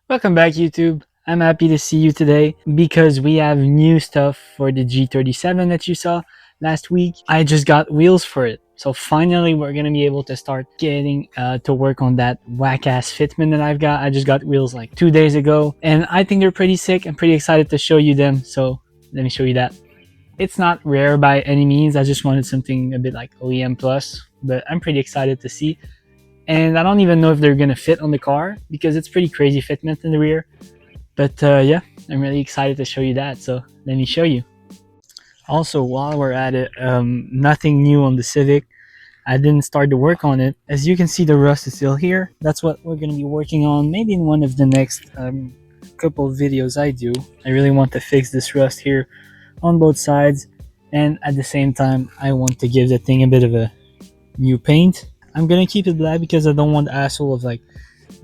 Welcome back, YouTube. I'm happy to see you today because we have new stuff for the G37 that you saw last week. I just got wheels for it. So finally, we're going to be able to start getting to work on that whack-ass fitment that I've got. I just got wheels like 2 days ago, and I think they're pretty sick. I'm pretty excited to show you them. So let me show you that. It's not rare by any means. I just wanted something a bit like OEM plus, but I'm pretty excited to see. And I don't even know if they're gonna fit on the car because it's pretty crazy fitment in the rear. But yeah, I'm really excited to show you that. So let me show you. Also, while we're at it, nothing new on the Civic. I didn't start to work on it. As you can see, the rust is still here. That's what we're gonna be working on. Maybe in one of the next couple of videos I do. I really want to fix this rust here on both sides, and at the same time, I want to give the thing a bit of a new paint. I'm gonna keep it black because I don't want the hassle of like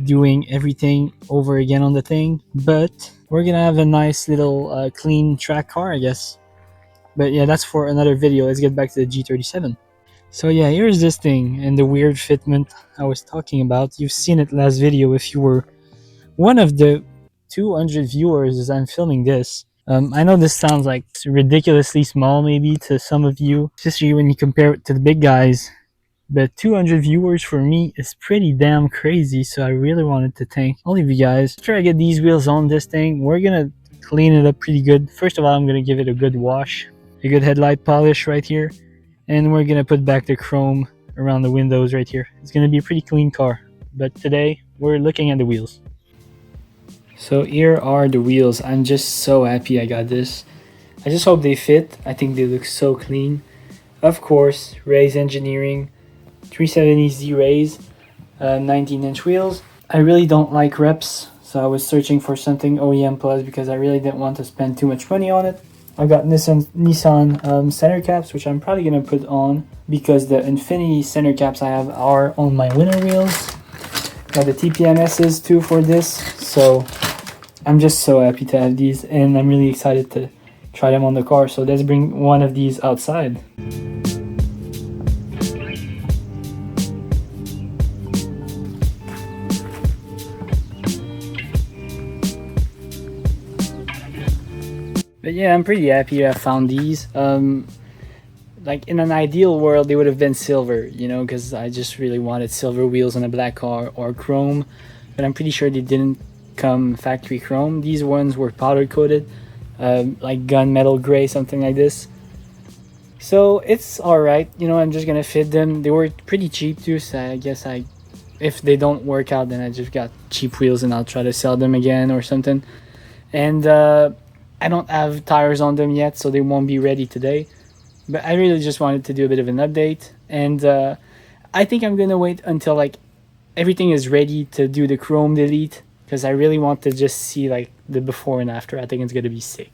doing everything over again on the thing, but we're gonna have a nice little clean track car, I guess. But yeah, that's for another video. Let's get back to the G37. So yeah, here's this thing and the weird fitment I was talking about. You've seen it last video if you were one of the 200 viewers as I'm filming this. I know this sounds like ridiculously small maybe to some of you, especially when you compare it to the big guys. But 200 viewers for me is pretty damn crazy, so I really wanted to thank all of you guys. After I get these wheels on this thing, we're gonna clean it up pretty good. First of all, I'm gonna give it a good wash, a good headlight polish right here, and we're gonna put back the chrome around the windows right here. It's gonna be a pretty clean car, but today we're looking at the wheels. So here are the wheels. I'm just so happy I got this. I just hope they fit. I think they look so clean. Of course, Ray's Engineering 370Z Rays, 19-inch wheels. I really don't like reps, so I was searching for something OEM plus because I really didn't want to spend too much money on it. I got Nissan center caps, which I'm probably going to put on because the Infinity center caps I have are on my winter wheels. Got the TPMS's too for this, so I'm just so happy to have these, and I'm really excited to try them on the car. So let's bring one of these outside. But yeah, I'm pretty happy I found these. Like in an ideal world, they would have been silver, you know, because I just really wanted silver wheels on a black car or chrome. But I'm pretty sure they didn't come factory chrome. These ones were powder coated, like gunmetal gray, something like this. So it's all right, you know. I'm just gonna fit them. They were pretty cheap too, so I guess if they don't work out, then I just got cheap wheels and I'll try to sell them again or something. And I don't have tires on them yet, so they won't be ready today. But I really just wanted to do a bit of an update, and I think I'm gonna wait until like everything is ready to do the chrome delete, because I really want to just see like the before and after. I think it's gonna be sick.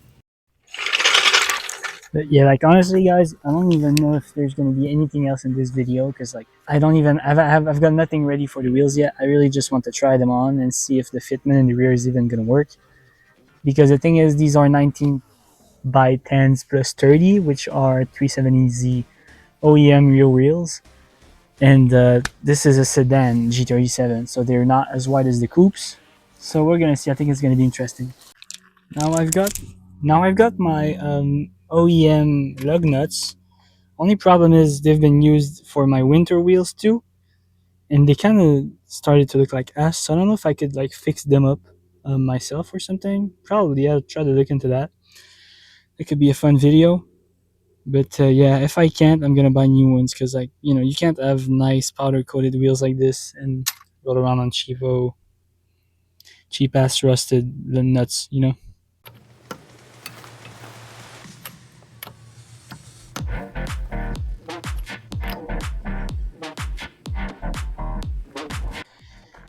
But yeah, like honestly, guys, I don't even know if there's gonna be anything else in this video because like I've got nothing ready for the wheels yet. I really just want to try them on and see if the fitment in the rear is even gonna work. Because the thing is, these are 19 by 10s plus 30, which are 370Z OEM rear wheels, and this is a sedan G37, so they're not as wide as the coupes. So we're gonna see. I think it's gonna be interesting. Now I've got my OEM lug nuts. Only problem is they've been used for my winter wheels too, and they kind of started to look like ass. So I don't know if I could like fix them up myself or something. Probably I'll try to look into that. It could be a fun video. But yeah, if I can't, I'm gonna buy new ones because, like, you know, you can't have nice powder coated wheels like this and roll around on cheap ass rusted nuts, you know.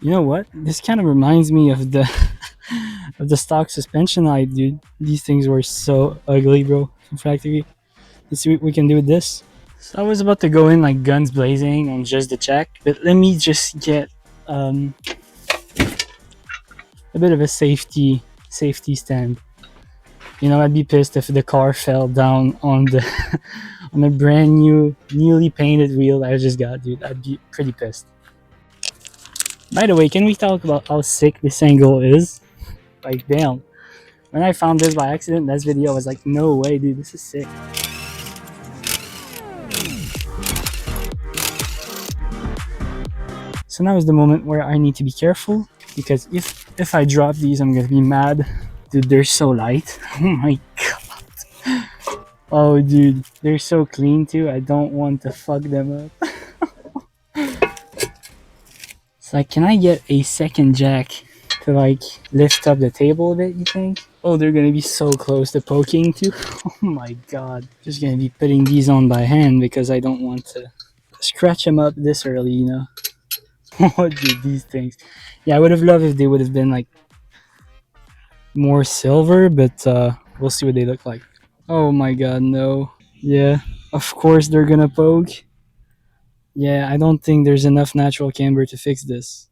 You know what? This kind of reminds me of the of the stock suspension I dude. These things were so ugly, bro, from factory. Let's see what we can do with this. So I was about to go in like guns blazing on just the check, but let me just get a bit of a safety stand. You know, I'd be pissed if the car fell down on the on a brand new, newly painted wheel I just got, dude. I'd be pretty pissed. By the way, can we talk about how sick this angle is? Like, damn. When I found this by accident, this video, I was like, no way, dude, this is sick. So now is the moment where I need to be careful, because if I drop these, I'm gonna be mad. Dude, they're so light. Oh my god. Oh, dude, they're so clean too. I don't want to fuck them up. It's like, can I get a second jack to like lift up the table a bit, you think? Oh, they're gonna be so close to poking too. Oh my god. Just gonna be putting these on by hand because I don't want to scratch them up this early, you know? Oh, dude, these things. Yeah, I would have loved if they would have been like more silver, but we'll see what they look like. Oh my god, no. Yeah, of course they're gonna poke. Yeah, I don't think there's enough natural camber to fix this.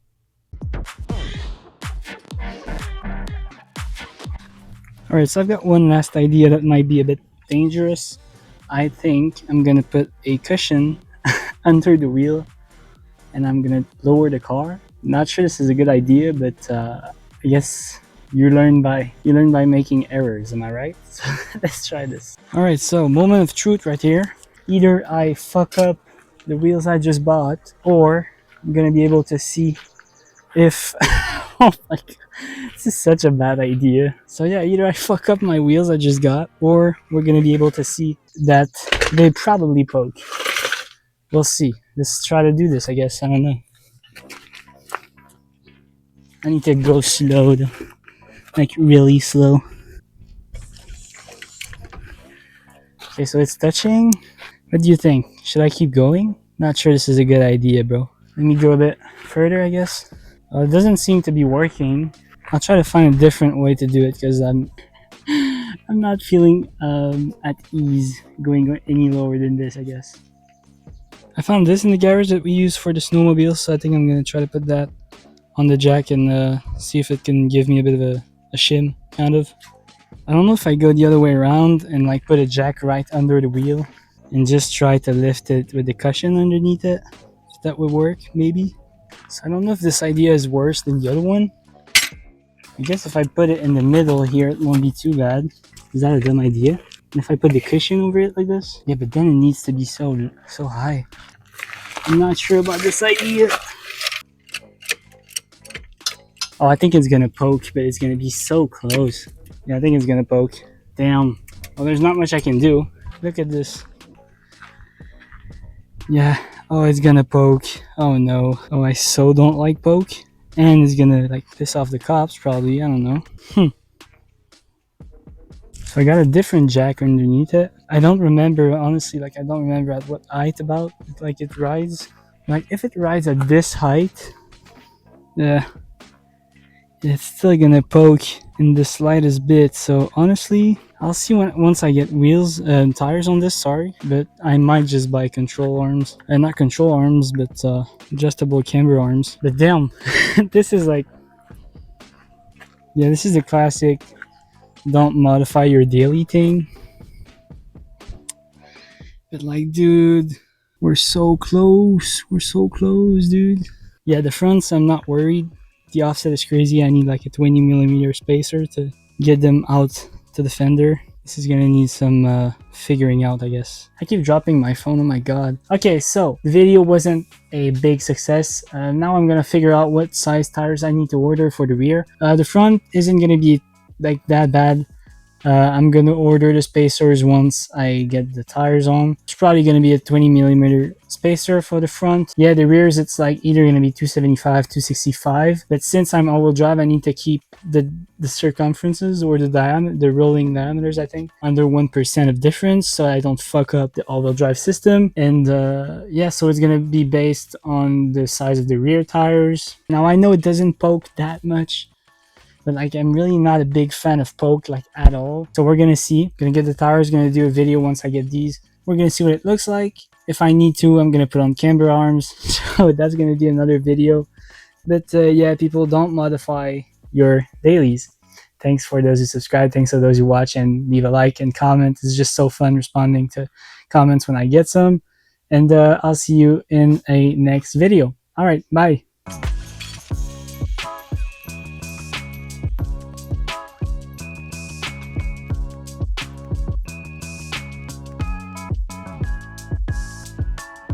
Alright, so I've got one last idea that might be a bit dangerous. I think I'm gonna put a cushion under the wheel and I'm gonna lower the car. Not sure this is a good idea, but I guess you learn by making errors, am I right? So let's try this. Alright, so moment of truth right here. Either I fuck up the wheels I just bought, or I'm gonna be able to see if oh my god, this is such a bad idea. So yeah, either I fuck up my wheels I just got, or we're gonna be able to see that they probably poke. We'll see. Let's try to do this, I guess. I don't know. I need to go slow though. Like really slow. Okay, so it's touching. What do you think? Should I keep going? Not sure this is a good idea, bro. Let me go a bit further, I guess. It doesn't seem to be working. I'll try to find a different way to do it because I'm not feeling at ease going any lower than this, I guess. I found this in the garage that we use for the snowmobile, so I think I'm gonna try to put that on the jack and see if it can give me a bit of a shim, kind of. I don't know if I go the other way around and like put a jack right under the wheel and just try to lift it with the cushion underneath it. If that would work, maybe. So I don't know if this idea is worse than the other one. I guess if I put it in the middle here, it won't be too bad. Is that a dumb idea? And if I put the cushion over it like this? Yeah, but then it needs to be so high. I'm not sure about this idea. Oh, I think it's gonna poke, but it's gonna be so close. Yeah, I think it's gonna poke. Damn. Well, there's not much I can do. Look at this. Yeah. Oh, it's gonna poke. Oh no. Oh, I so don't like poke. And it's gonna like piss off the cops probably. I don't know. So I got a different jack underneath it. I don't remember, honestly, like I don't remember at what height about like it rides. Like if it rides at this height, yeah, it's still gonna poke in the slightest bit. So honestly, I'll see once I get wheels and tires on this, sorry, but I might just buy control arms. And not control arms, but adjustable camber arms. But damn, this is like, yeah, this is the classic don't modify your daily thing. But like, dude, we're so close. We're so close, dude. Yeah, the fronts, I'm not worried. The offset is crazy. I need like a 20mm spacer to get them out to the fender. This is gonna need some figuring out, I guess. I keep dropping my phone, oh my god. Okay, so the video wasn't a big success. Now I'm gonna figure out what size tires I need to order for the rear. The front isn't gonna be like that bad. I'm gonna order the spacers once I get the tires on. It's probably gonna be a 20mm spacer for the front. Yeah, the rears, it's like either gonna be 275, 265. But since I'm all-wheel drive, I need to keep the circumferences or the rolling diameters, I think, under 1% of difference, so I don't fuck up the all-wheel drive system. And yeah, so it's gonna be based on the size of the rear tires. Now I know it doesn't poke that much, but like I'm really not a big fan of poke like at all. So we're gonna see. Gonna get the tires, gonna do a video once I get these. We're gonna see what it looks like. If I need to, I'm gonna put on camber arms. So that's gonna be another video. But yeah, people, don't modify your dailies. Thanks for those who subscribe. Thanks for those who watch, and leave a like and comment. It's just so fun responding to comments when I get some. And I'll see you in a next video. All right, bye.